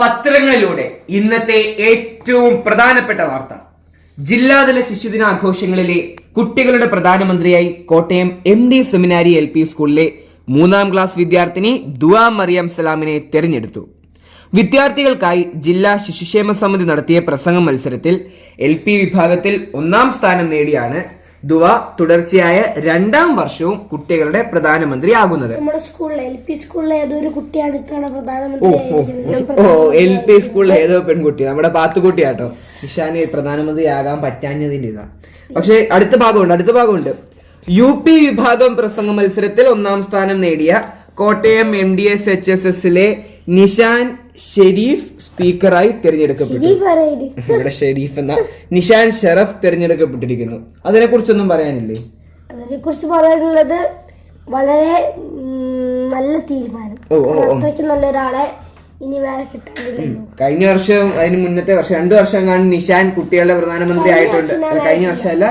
പത്രങ്ങളിലൂടെ ഇന്നത്തെ ഏറ്റവും പ്രധാനപ്പെട്ട വാർത്ത. ജില്ലാതല ശിശുദിനാഘോഷങ്ങളിലെ കുട്ടികളുടെ പ്രധാനമന്ത്രിയായി കോട്ടയം MD സെമിനാരി LP സ്കൂളിലെ 3ാം ക്ലാസ് വിദ്യാർത്ഥിനി ദുആ മറിയം സലാമിനെ തെരഞ്ഞെടുത്തു. വിദ്യാർത്ഥികൾക്കായി ജില്ലാ ശിശുക്ഷേമ സമിതി നടത്തിയ പ്രസംഗ മത്സരത്തിൽ LP വിഭാഗത്തിൽ 1ാം സ്ഥാനം നേടിയാണ് ദുആ തുടർച്ചയായ 2ാം വർഷവും കുട്ടികളുടെ പ്രധാനമന്ത്രിയാകുന്നത്. നമ്മുടെ സ്കൂളിലെ LP സ്കൂളിലെ ഏതൊരു കുട്ടിയാണ് ഇത്തവണ പ്രധാനമന്ത്രി. LP സ്കൂളിലെ ഏതോ പെൺകുട്ടി, നമ്മുടെ പാത്തുകുട്ടിയാട്ടോ. നിഷാന് പ്രധാനമന്ത്രിയാകാൻ പറ്റാഞ്ഞതിന്റെ ഇതാ. പക്ഷെ അടുത്ത ഭാഗമുണ്ട്. UP വിഭാഗം പ്രസംഗ മത്സരത്തിൽ 1ാം സ്ഥാനം നേടിയ കോട്ടയം MDS HSSലെ നിഷാൻ ഷെരീഫ് സ്പീക്കറായി തിരഞ്ഞെടുക്കപ്പെട്ടു. ഇവിടെ ഷെരീഫ് എന്ന നിഷാൻ ഷെറഫ് തിരഞ്ഞെടുക്കപ്പെട്ടിരിക്കുന്നു. അതിനെ കുറിച്ചൊന്നും പറയാനില്ലേ? അതിനെ കുറിച്ച് പറയാനുള്ളത് വളരെ നല്ല തീരുമാനം. അത്രയ്ക്ക് നല്ലൊരാളെ ഇനി വേറെ കിട്ടാനില്ലല്ലോ. കഴിഞ്ഞ വർഷം, അതിന് മുന്നത്തെ വർഷം, 2 വർഷം കാണും നിഷാൻ കുട്ടികളുടെ പ്രധാനമന്ത്രി ആയിട്ടുണ്ട്. കഴിഞ്ഞ വർഷമല്ല,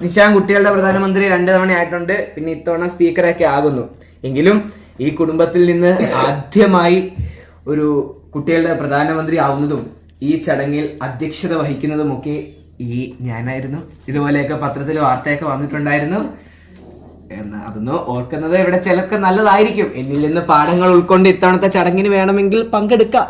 നിഷാൻ കുട്ടികളുടെ പ്രധാനമന്ത്രി 2 തവണ ആയിട്ടുണ്ട്. പിന്നെ ഇത്തവണ സ്പീക്കറൊക്കെ ആകുന്നു. എങ്കിലും ഈ കുടുംബത്തിൽ നിന്ന് ആദ്യമായി ഒരു കുട്ടികളുടെ പ്രധാനമന്ത്രി ആവുന്നതും ഈ ചടങ്ങിൽ അധ്യക്ഷത വഹിക്കുന്നതുമൊക്കെ ഞാനായിരുന്നു. ഇതുപോലെയൊക്കെ പത്രത്തിൽ വാർത്തയൊക്കെ വന്നിട്ടുണ്ടായിരുന്നു. അതൊന്ന് ഓർക്കുന്നത് ഇവിടെ ചിലർക്ക് നല്ലതായിരിക്കും. എന്നിൽ നിന്ന് പാഠങ്ങൾ ഉൾക്കൊണ്ട് ഇത്തവണത്തെ ചടങ്ങിന് വേണമെങ്കിൽ പങ്കെടുക്കാം.